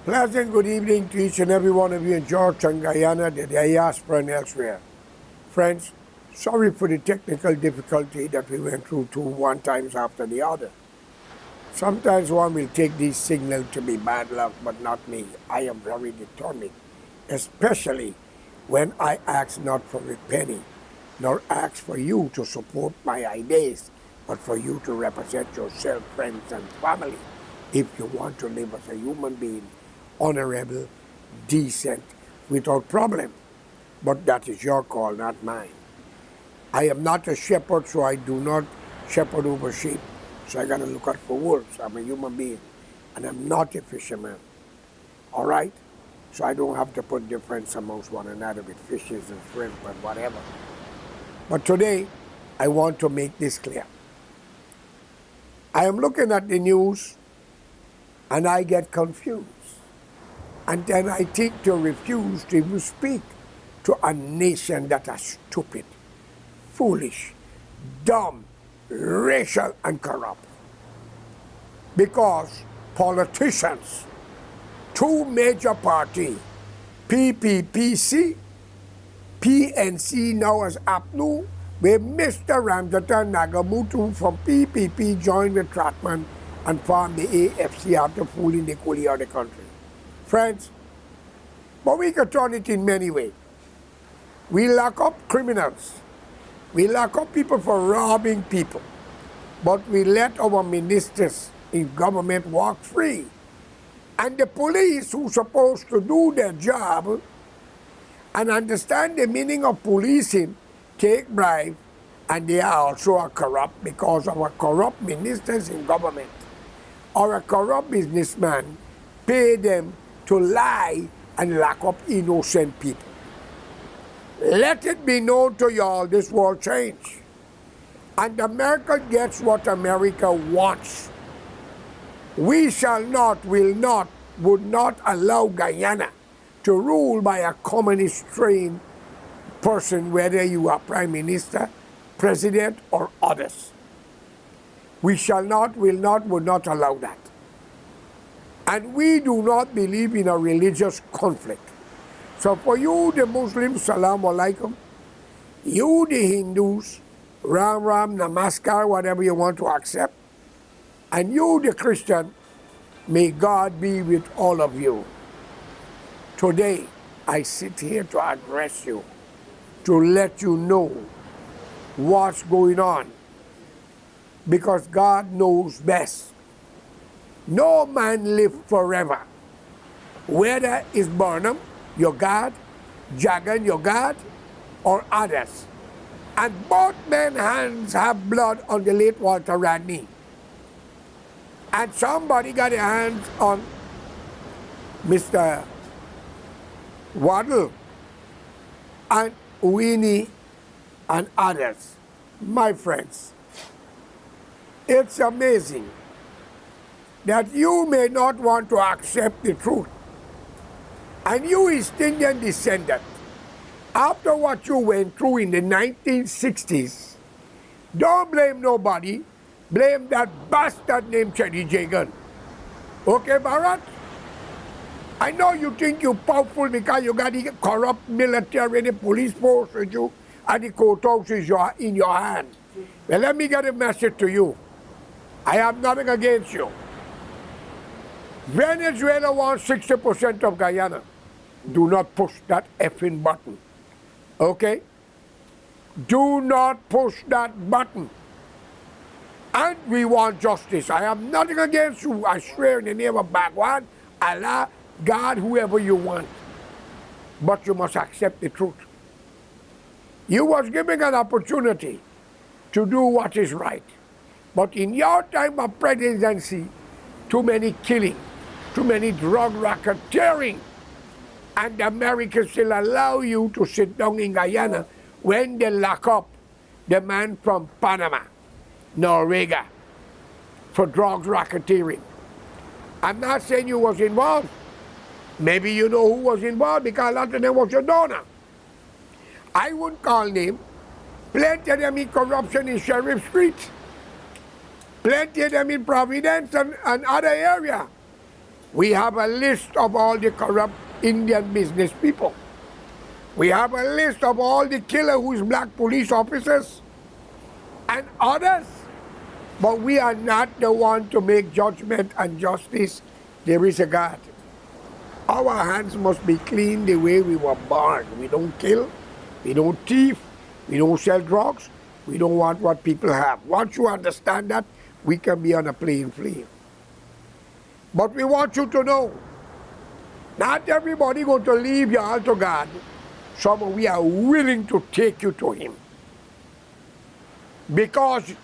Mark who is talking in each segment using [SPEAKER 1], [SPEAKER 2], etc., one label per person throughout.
[SPEAKER 1] Pleasant good evening to each and every one of you in Georgetown, Guyana, the diaspora and elsewhere. Friends, sorry for the technical difficulty that we went through one times after the other. Sometimes one will take these signals to be bad luck, but not me. I am very determined, especially when I ask not for a penny, nor ask for you to support my ideas, but for you to represent yourself, friends, and family, if you want to live as a human being, honorable, decent, without problem. But that is your call, not mine. I am not a shepherd, so I do not shepherd over sheep. So I got to look out for wolves. I'm a human being, and I'm not a fisherman. All right? So I don't have to put difference amongst one another with fishes and shrimp and whatever. But today, I want to make this clear. I am looking at the news, and I get confused. And then I think to refuse to even speak to a nation that is stupid, foolish, dumb, racial, and corrupt. Because politicians, two major parties, PPPC, PNC now as APNU, where Mr. Ramjatan Nagamutu from PPP joined with Tratman and formed the AFC after fooling the coolie of the country. Friends, but we can turn it in many ways. We lock up criminals. We lock up people for robbing people. But we let our ministers in government walk free. And the police who are supposed to do their job and understand the meaning of policing take bribe, and they are also corrupt because our corrupt ministers in government or a corrupt businessman pay them to lie and lock up innocent people. Let it be known to y'all, this world change. And America gets what America wants. We shall not, will not, would not allow Guyana to rule by a communist-trained person, whether you are prime minister, president, or others. We shall not, will not, would not allow that. And we do not believe in a religious conflict. So for you, the Muslims, salam alaikum. You, the Hindus, Ram Ram, Namaskar, whatever you want to accept. And you, the Christian, may God be with all of you. Today, I sit here to address you, to let you know what's going on. Because God knows best. No man lives forever. Whether it's Burnham, your God, Jagan, your God, or others. And both men's hands have blood on the late Walter Rodney. And somebody got their hands on Mr. Waddle and Winnie and others. My friends, it's amazing that you may not want to accept the truth. And you, East Indian descendant, after what you went through in the 1960s, don't blame nobody. Blame that bastard named Chetty Jagan. Okay, Bharat? I know you think you're powerful because you got the corrupt military and the police force with you, and the courthouse is in your hand. Well, let me get a message to you. I have nothing against you. Venezuela wants 60% of Guyana. Do not push that effing button. Okay? Do not push that button. And we want justice. I have nothing against you. I swear in the name of Bhagwan, Allah, God, whoever you want. But you must accept the truth. You was given an opportunity to do what is right. But in your time of presidency, too many killing, too many drug racketeering, and America still allow you to sit down in Guyana when they lock up the man from Panama, Noriega, for drugs racketeering. I'm not saying you was involved. Maybe you know who was involved because a lot of them was your donor. I wouldn't call name. Plenty of them in corruption in Sheriff Street. Plenty of them in Providence and other area. We have a list of all the corrupt Indian business people. We have a list of all the killer who's black police officers and others. But we are not the one to make judgment and justice. There is a God. Our hands must be clean the way we were born. We don't kill, we don't thief, we don't sell drugs, we don't want what people have. Once you understand that, we can be on a playing field. But we want you to know, not everybody going to leave you all to God. Some of we are willing to take you to Him. Because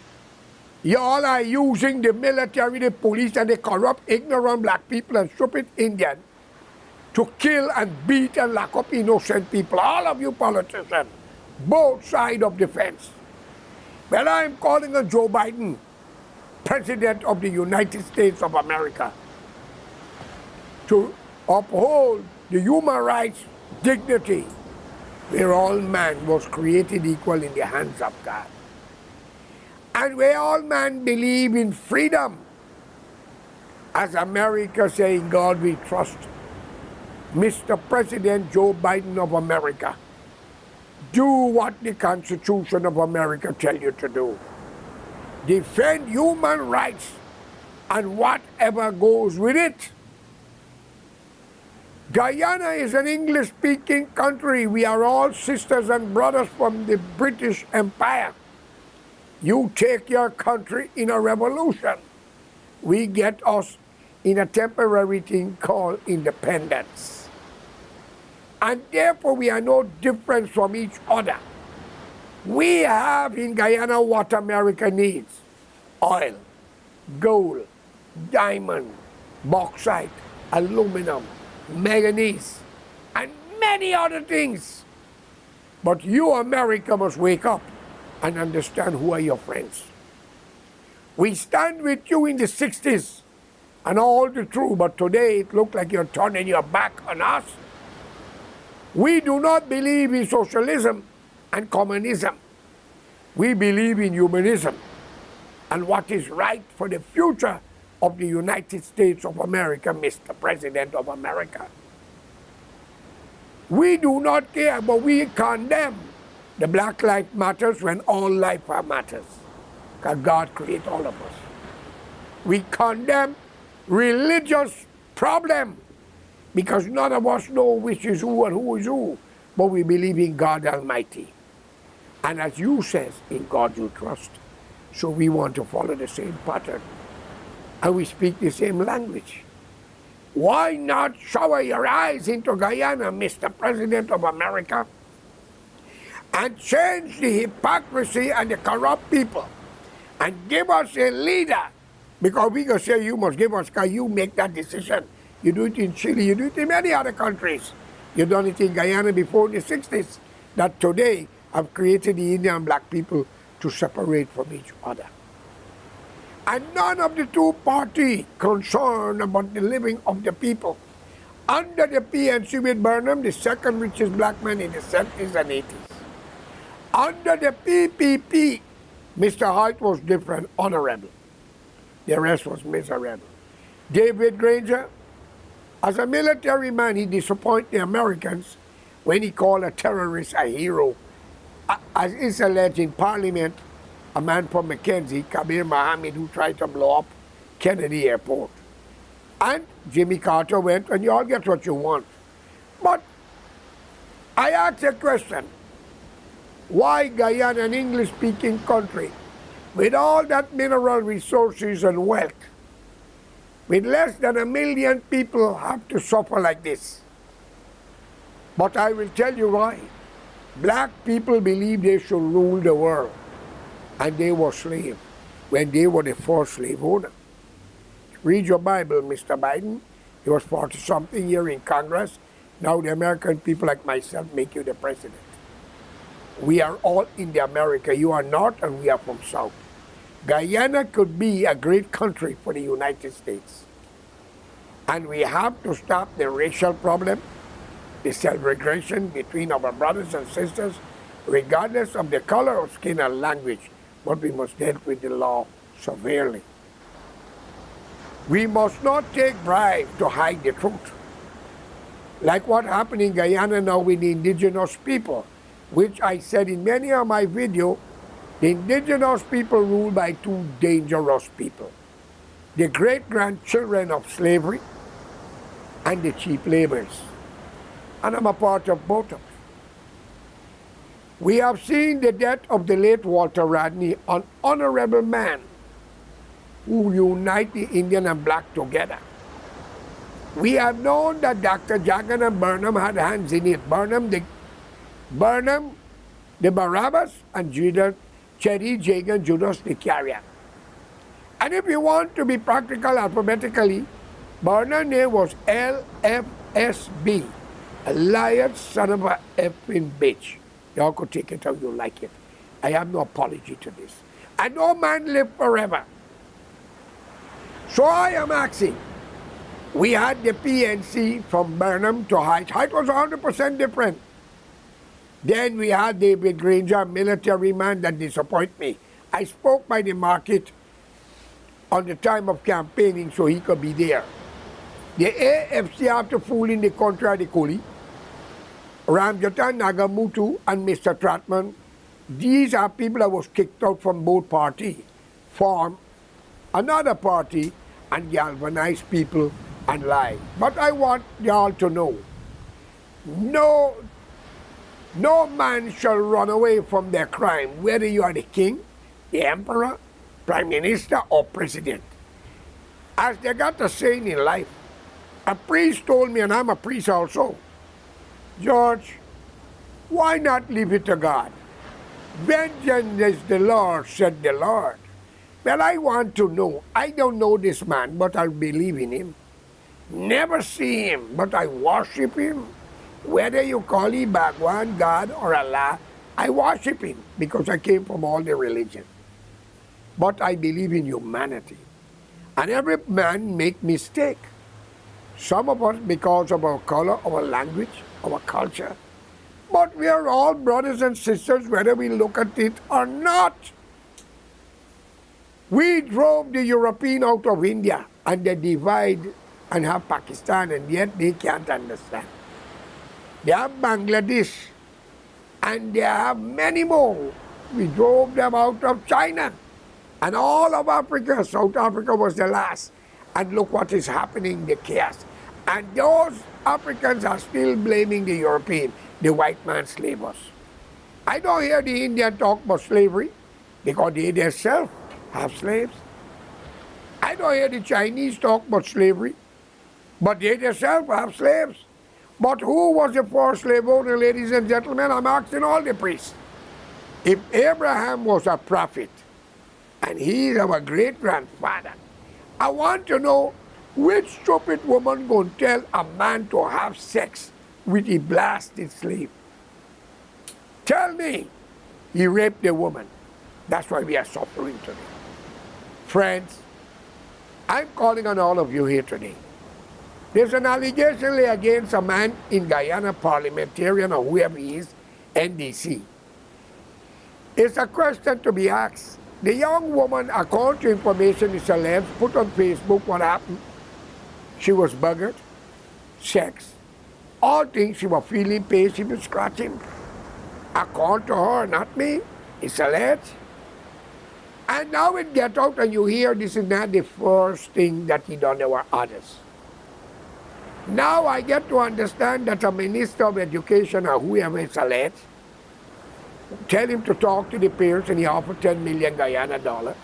[SPEAKER 1] y'all are using the military, the police, and the corrupt, ignorant black people and stupid Indian to kill and beat and lock up innocent people. All of you politicians, both sides of the fence. Well, I'm calling on Joe Biden, President of the United States of America, to uphold the human rights dignity where all man was created equal in the hands of God. And where all men believe in freedom. As America saying, God we trust. Mr. President Joe Biden of America, do what the Constitution of America tells you to do. Defend human rights and whatever goes with it. Guyana is an English-speaking country. We are all sisters and brothers from the British Empire. You take your country in a revolution. We get us in a temporary thing called independence. And therefore we are no different from each other. We have in Guyana what America needs: oil, gold, diamond, bauxite, aluminum, manganese, and many other things. But you, America, must wake up and understand who are your friends. We stand with you in the 60s and all the truth, but today it looks like you're turning your back on us. We do not believe in socialism and communism. We believe in humanism and what is right for the future of the United States of America, Mr. President of America. We do not care, but we condemn the Black Lives Matters when all life matters, because God created all of us. We condemn religious problem because none of us know which is who and who is who, but we believe in God Almighty. And as you says, in God you trust. So we want to follow the same pattern. And we speak the same language. Why not shower your eyes into Guyana, Mr. President of America, and change the hypocrisy and the corrupt people and give us a leader? Because we can say you must give us, because you make that decision. You do it in Chile, you do it in many other countries. You've done it in Guyana before in the 60s, that today have created the Indian and black people to separate from each other. And none of the two parties concerned about the living of the people. Under the PNC with Burnham, the second richest black man in the 70s and 80s. Under the PPP, Mr. Hart was different, honorable. The rest was miserable. David Granger, as a military man, he disappointed the Americans when he called a terrorist a hero. As is alleged in Parliament, a man from Mackenzie, Kabir Mohammed, who tried to blow up Kennedy Airport. And Jimmy Carter went, and you all get what you want. But I ask a question. Why Guyana, an English-speaking country, with all that mineral resources and wealth, with less than 1 million people, have to suffer like this? But I will tell you why. Black people believe they should rule the world. And they were slaves when they were the first slave owner. Read your Bible, Mr. Biden. He was 40-something years in Congress. Now the American people like myself make you the president. We are all in the America. You are North and we are from South. Guyana could be a great country for the United States. And we have to stop the racial problem, the segregation between our brothers and sisters, regardless of the color of skin and language. But we must deal with the law severely. We must not take bribes to hide the truth. Like what happened in Guyana now with the indigenous people, which I said in many of my videos, the indigenous people ruled by two dangerous people. The great-grandchildren of slavery and the cheap laborers. And I'm a part of both of them. We have seen the death of the late Walter Rodney, an honorable man who united the Indian and black together. We have known that Dr. Jagan and Burnham had hands in it. Burnham, the Barabbas, and Judas, Cherry, Jagan, Judas the Carrier. And if you want to be practical alphabetically, Burnham's name was LFSB, a liar, son of a effing bitch. Y'all could take it how you like it. I have no apology to this. And no man live forever. So I am asking, we had the PNC from Burnham to Height. Height was 100% different. Then we had David Granger, military man that disappointed me. I spoke by the market on the time of campaigning so he could be there. The AFC, after fooling the country of the Kuli, Ramjatan Nagamutu and Mr. Tratman, these are people that was kicked out from both parties, formed another party and galvanized people and lie. But I want y'all to know, no man shall run away from their crime, whether you are the king, the emperor, prime minister, or president. As they got a saying in life, a priest told me, and I'm a priest also, George, why not leave it to God? Vengeance is the Lord, said the Lord. Well, I want to know. I don't know this man, but I believe in him. Never see him, but I worship him. Whether you call him Bhagwan, God, or Allah, I worship him because I came from all the religions. But I believe in humanity. And every man make mistake. Some of us because of our color, our language, our culture. But we are all brothers and sisters whether we look at it or not. We drove the European out of India and they divide and have Pakistan, and yet they can't understand. They have Bangladesh and they have many more. We drove them out of China and all of Africa. South Africa was the last. And look what is happening, the chaos. And those Africans are still blaming the European, the white man slavers. I don't hear the Indian talk about slavery because they themselves have slaves. I don't hear the Chinese talk about slavery, but they themselves have slaves. But who was the first slave owner, ladies and gentlemen? I'm asking all the priests. If Abraham was a prophet, and he is our great-grandfather, I want to know which stupid woman going to tell a man to have sex with a blasted slave? Tell me he raped a woman. That's why we are suffering today. Friends, I'm calling on all of you here today. There's an allegation laid against a man in Guyana, parliamentarian or whoever he is, NDC. It's a question to be asked. The young woman, according to information is alleged, put on Facebook what happened. She was buggered, sex, all things. She was feeling pain, she was scratching. According to her, not me, it's alleged. And now it get out and you hear this is not the first thing that he done, there were others. Now I get to understand that a minister of education or whoever is alleged, tell him to talk to the parents and he offered 10 million Guyana dollars.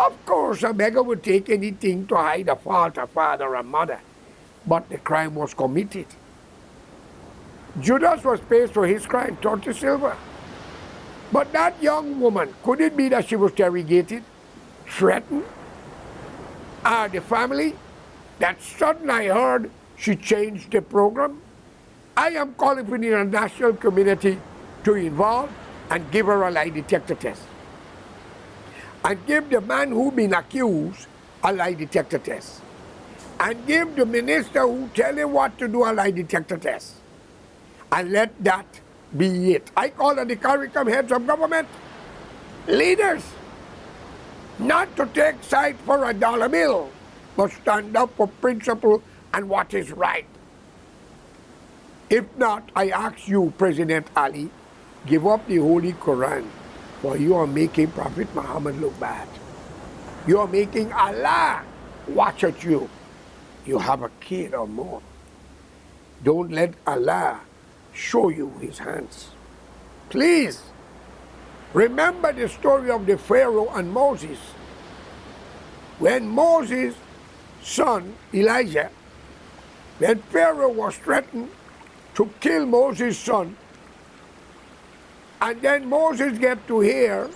[SPEAKER 1] Of course, a beggar would take anything to hide a fault, a father or mother. But the crime was committed. Judas was paid for his crime, 30 silver. But that young woman, could it be that she was interrogated, threatened? The family, that sudden I heard she changed the program? I am calling for the international community to involve and give her a lie detector test. And give the man who been accused a lie detector test. And give the minister who tell him what to do a lie detector test. And let that be it. I call on the CARICOM heads of government, leaders, not to take side for a dollar bill, must stand up for principle and what is right. If not, I ask you, President Ali, give up the Holy Quran, for you are making Prophet Muhammad look bad. You are making Allah watch at you. You have a kid or more. Don't let Allah show you his hands. Please, remember the story of the Pharaoh and Moses. When Moses' son, Elijah, when Pharaoh was threatened to kill Moses' son, and then Moses get to hear,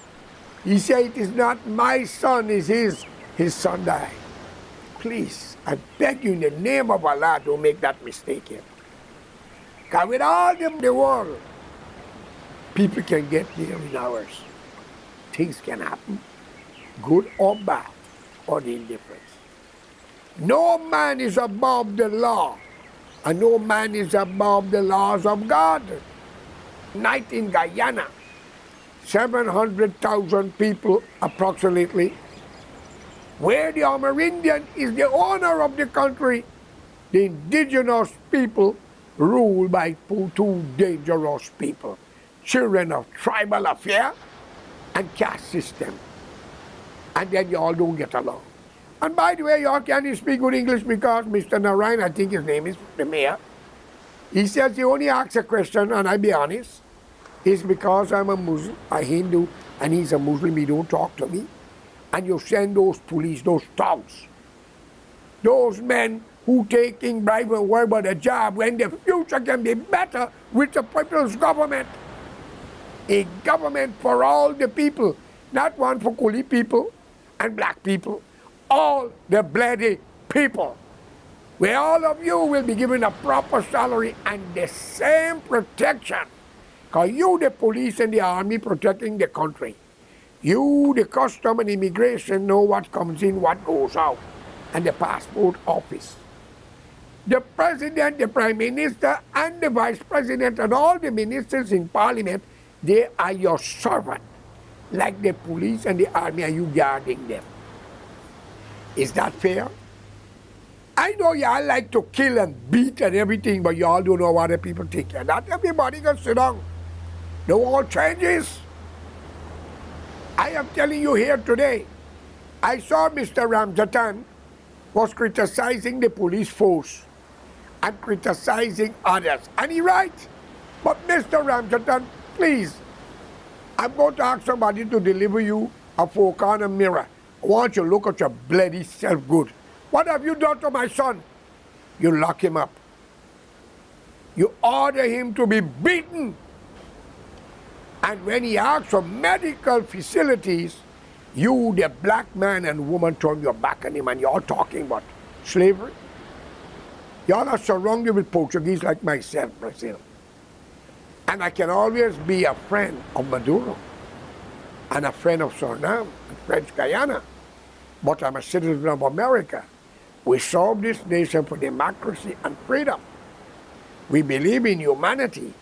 [SPEAKER 1] he said, it is not my son, it's his son died. Please, I beg you in the name of Allah, don't make that mistake here. Because with all the world, people can get here in hours. Things can happen, good or bad, or the indifference. No man is above the law, and no man is above the laws of God. Night in Guyana, 700,000 people approximately, where the Amerindian is the owner of the country. The indigenous people ruled by two dangerous people, children of tribal affair and caste system. And then you all don't get along. And by the way, you all can't speak good English because Mr. Narayan, I think his name is the mayor, he says he only asks a question, and I be honest, it's because I'm a Muslim, a Hindu, and he's a Muslim, he don't talk to me. And you send those police, those thugs, those men who taking bribe and work about a job when the future can be better with the people's government. A government for all the people, not one for Kuli people and black people, all the bloody people, where all of you will be given a proper salary and the same protection. Because you, the police and the army, protecting the country. You, the custom and immigration, know what comes in, what goes out, and the passport office. The president, the prime minister, and the vice president, and all the ministers in parliament, they are your servant, like the police and the army, and you guarding them. Is that fair? I know y'all like to kill and beat and everything, but y'all don't know what the people think. And not everybody can sit down. The world changes. I am telling you here today, I saw Mr. Ramjatan was criticizing the police force and criticizing others. And he's right. But Mr. Ramjatan, please, I'm going to ask somebody to deliver you a 4-corner mirror. I want you to look at your bloody self good. What have you done to my son? You lock him up. You order him to be beaten. And when he asks for medical facilities, you, the black man and woman, turn your back on him and you're talking about slavery. Y'all are surrounded with Portuguese like myself, Brazil. And I can always be a friend of Maduro and a friend of Suriname and French Guyana. But I'm a citizen of America. We serve this nation for democracy and freedom. We believe in humanity.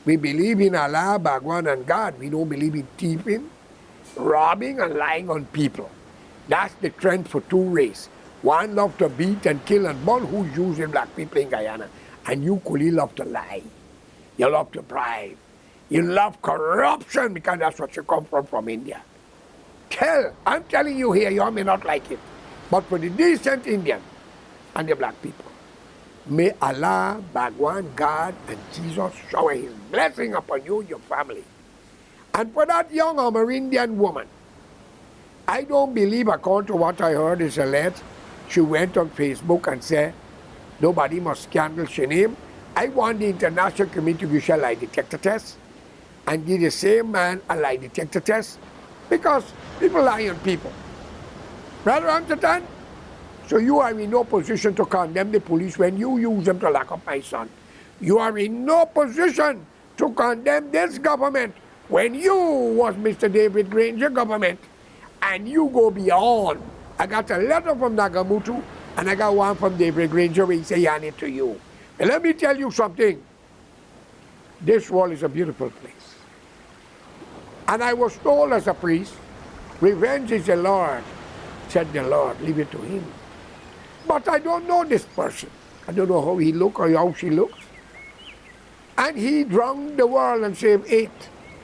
[SPEAKER 1] We believe in Allah, Bhagwan, and God. We don't believe in thieving, robbing, and lying on people. That's the trend for two races. One love to beat and kill and burn, who's using black people in Guyana. And you, Kuli, love to lie. You love to bribe. You love corruption because that's what you come from India. I'm telling you here, you may not like it. But for the decent Indian and the black people, may Allah, Bhagwan, God, and Jesus shower his blessing upon you and your family. And for that young Amerindian woman, I don't believe, according to what I heard is alleged, she went on Facebook and said, nobody must scandal Shanim. I want the international community to issue a lie detector test and give the same man a lie detector test because people lie on people. Brother Amjatan, so you are in no position to condemn the police when you use them to lock up my son. You are in no position to condemn this government when you was Mr. David Granger government and you go beyond. I got a letter from Nagamutu and I got one from David Granger where he say, hand it to you. And let me tell you something. This world is a beautiful place. And I was told as a priest, revenge is the Lord, said the Lord, leave it to him. But I don't know this person. I don't know how he looks or how she looks. And he drunk the world and saved 8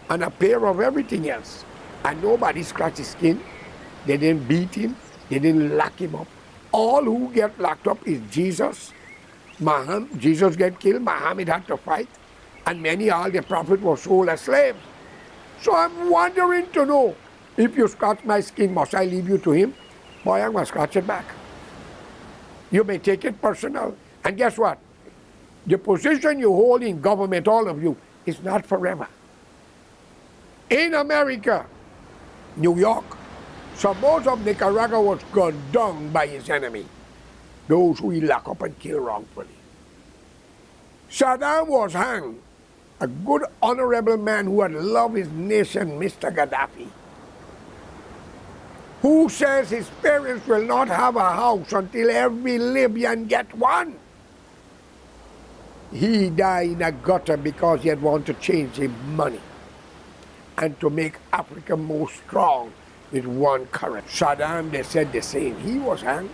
[SPEAKER 1] and a pair of everything else. And nobody scratched his skin. They didn't beat him. They didn't lock him up. All who get locked up is Jesus. Jesus get killed. Muhammad had to fight. And many, all the prophets were sold as slaves. So I'm wondering to know, if you scratch my skin, must I leave you to him? Boy, I'm going to scratch it back. You may take it personal. And guess what? The position you hold in government, all of you, is not forever. In America, New York, most of Nicaragua was gunned down by his enemy, those who he locked up and killed wrongfully. Saddam was hanged, a good, honorable man who had loved his nation, Mr. Gaddafi, who says his parents will not have a house until every Libyan get one. He died in a gutter because he had wanted to change his money and to make Africa more strong with one currency. Saddam, they said the same. He was hanged.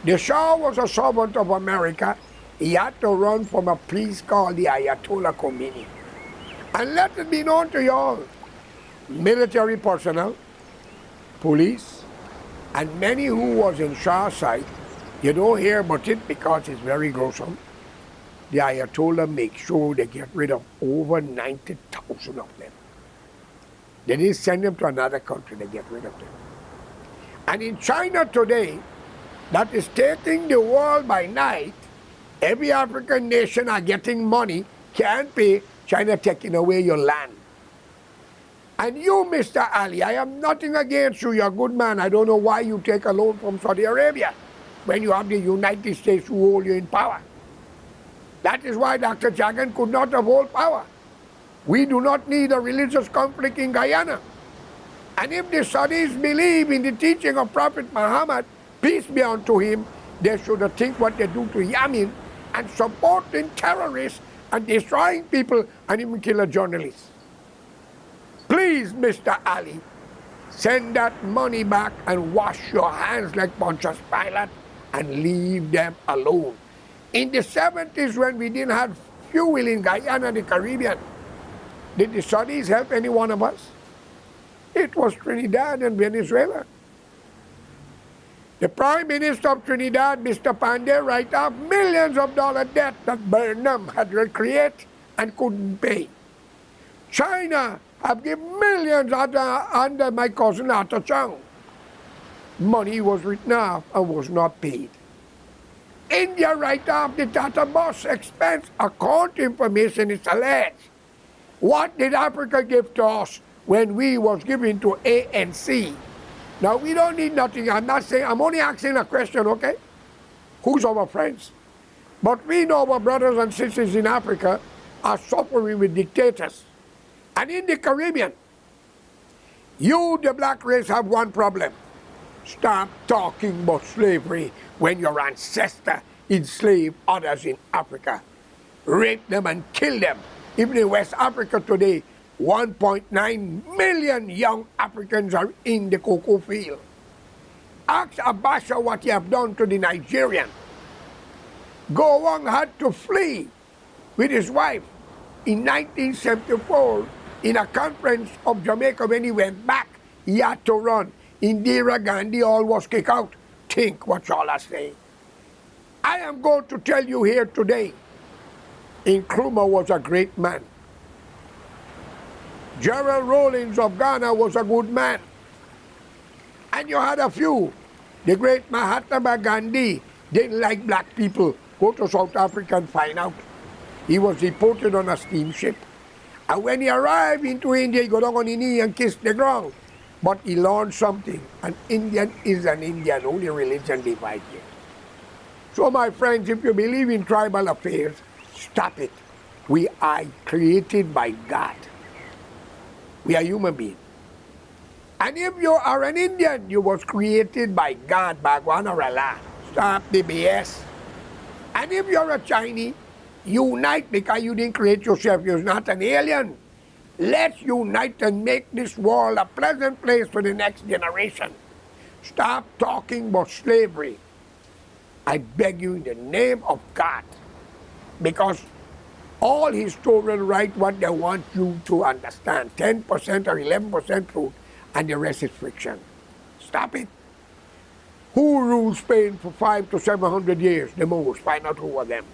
[SPEAKER 1] The Shah was a servant of America. He had to run from a priest called the Ayatollah Khomeini. And let it be known to you all, military personnel, police, and many who was in Shah's side, you don't hear about it because it's very gruesome. The Ayatollah make sure they get rid of over 90,000 of them. They didn't send them to another country, they get rid of them. And in China today, that is taking the world by night, every African nation are getting money, can't pay, China taking away your land. And you, Mr. Ali, I have nothing against you, you're a good man. I don't know why you take a loan from Saudi Arabia when you have the United States who hold you in power. That is why Dr. Jagan could not have hold power. We do not need a religious conflict in Guyana. And if the Saudis believe in the teaching of Prophet Muhammad, peace be unto him, they should think what they do to Yemen and supporting terrorists and destroying people and even kill a journalist. Please, Mr. Ali, send that money back and wash your hands like Pontius Pilate and leave them alone. In the 70s, when we didn't have fuel in Guyana, the Caribbean, did the Saudis help any one of us? It was Trinidad and Venezuela. The Prime Minister of Trinidad, Mr. Pandey, write off millions of dollar debt that Burnham had created and couldn't pay. China have given millions under my cousin Arthur Chang. Money was written off and was not paid. India write off the Tata Bus expense account information is alleged. What did Africa give to us when we was giving to ANC? Now we don't need nothing. I'm not saying, I'm only asking a question, okay? Who's our friends? But we know our brothers and sisters in Africa are suffering with dictators. And in the Caribbean, you, the black race, have one problem. Stop talking about slavery when your ancestor enslaved others in Africa. Rape them and kill them. Even in West Africa today, 1.9 million young Africans are in the cocoa field. Ask Abacha what he have done to the Nigerian. Gowon had to flee with his wife in 1974 in a conference of Jamaica. When he went back, he had to run. Indira Gandhi all was kicked out. Think what y'all are saying. I am going to tell you here today, Nkrumah was a great man. Gerald Rawlings of Ghana was a good man. And you had a few. The great Mahatma Gandhi didn't like black people. Go to South Africa and find out. He was deported on a steamship. And when he arrived into India, he got down on his knee and kissed the ground. But he learned something. An Indian is an Indian. Only religion divides you. So my friends, if you believe in tribal affairs, stop it. We are created by God. We are human beings. And if you are an Indian, you was created by God, Bhagwan or Allah. Stop the BS. And if you're a Chinese, unite because you didn't create yourself. You're not an alien. Let's unite and make this world a pleasant place for the next generation. Stop talking about slavery. I beg you in the name of God, because all historians write what they want you to understand. 10% or 11% truth, and the rest is fiction. Stop it. Who ruled Spain for 500 to 700 years? The most. Find out who were them.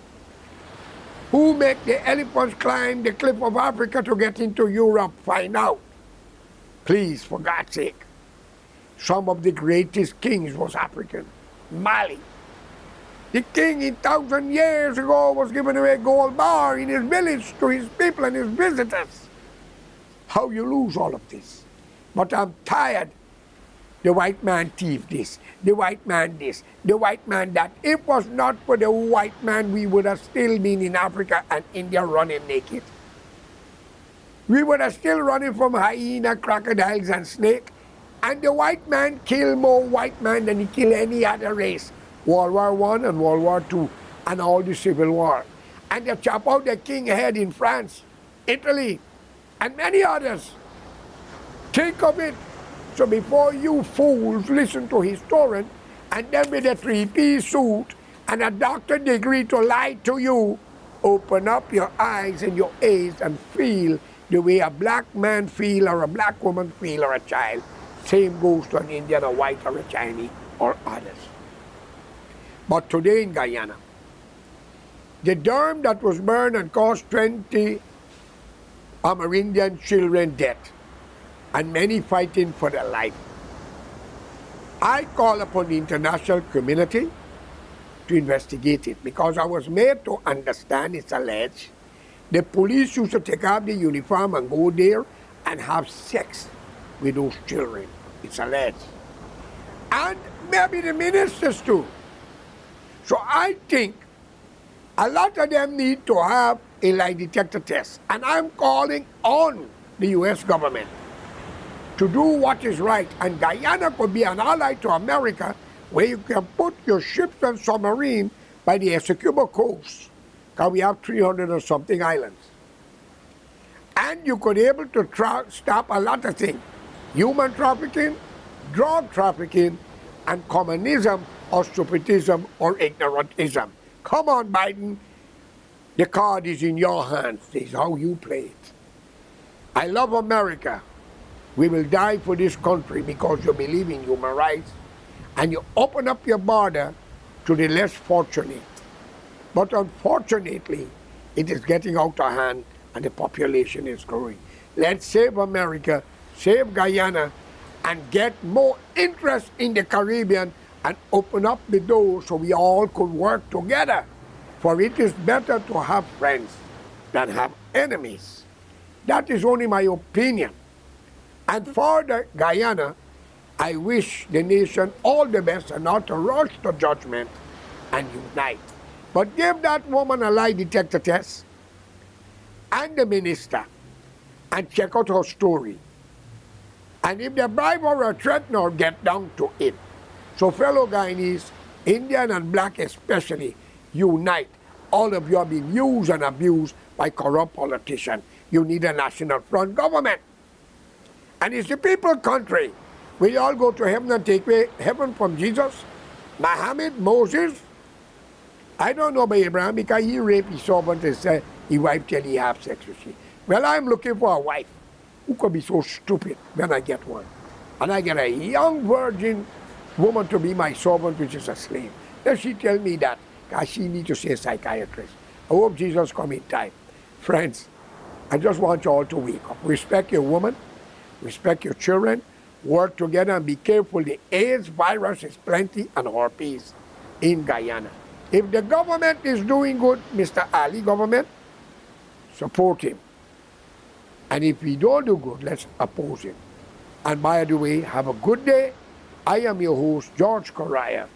[SPEAKER 1] Who make the elephants climb the cliff of Africa to get into Europe? Find out. Please, for God's sake. Some of the greatest kings was African. Mali. The king 1,000 years ago was giving away a gold bar in his village to his people and his visitors. How you lose all of this? But I'm tired. The white man thief this, the white man this, the white man that. If it was not for the white man, we would have still been in Africa and India running naked. We would have still running from hyena, crocodiles, and snake. And the white man killed more white men than he killed any other race. World War I and World War II and all the Civil War. And they chop out the king head in France, Italy, and many others. Think of it. So before you fools listen to historians, and then with a three-piece suit and a doctorate degree to lie to you, open up your eyes and your ears and feel the way a black man feel or a black woman feel or a child. Same goes to an Indian, a white, or a Chinese, or others. But today in Guyana, the dam that was burned and caused 20 Amerindian children dead, and many fighting for their life. I call upon the international community to investigate it, because I was made to understand, it's alleged, the police used to take off the uniform and go there and have sex with those children. It's alleged. And maybe the ministers too. So I think a lot of them need to have a lie detector test. And I'm calling on the U.S. government to do what is right. And Guyana could be an ally to America, where you can put your ships and submarine by the Essequibo coast, because we have 300 or something islands. And you could be able to stop a lot of things. Human trafficking, drug trafficking, and communism or stupidism or ignorantism. Come on, Biden. The card is in your hands. This is how you play it. I love America. We will die for this country because you believe in human rights and you open up your border to the less fortunate. But unfortunately, it is getting out of hand and the population is growing. Let's save America, save Guyana, and get more interest in the Caribbean and open up the doors so we all could work together. For it is better to have friends than have enemies. That is only my opinion. And for the Guyana, I wish the nation all the best and not to rush to judgment and unite. But give that woman a lie detector test and the minister and check out her story. And if they bribe her or threaten her, get down to it. So fellow Guyanese, Indian and black especially, unite. All of you are being used and abused by corrupt politicians. You need a national front government. And it's the people's country. We all go to heaven and take away heaven from Jesus, Muhammad, Moses. I don't know about Abraham because he raped his servant and said his wife till he have sex with she. Well, I'm looking for a wife who could be so stupid when I get one. And I get a young virgin woman to be my servant, which is a slave. Then she tell me that because she needs to see a psychiatrist. I hope Jesus come in time. Friends, I just want you all to wake up. Respect your woman, respect your children, work together and be careful. The AIDS virus is plenty and herpes in Guyana. If the government is doing good, Mr. Ali government, support him. And if we don't do good, let's oppose him. And by the way, have a good day. I am your host, George Correa.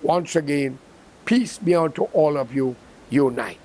[SPEAKER 1] Once again, peace be unto all of you. Unite.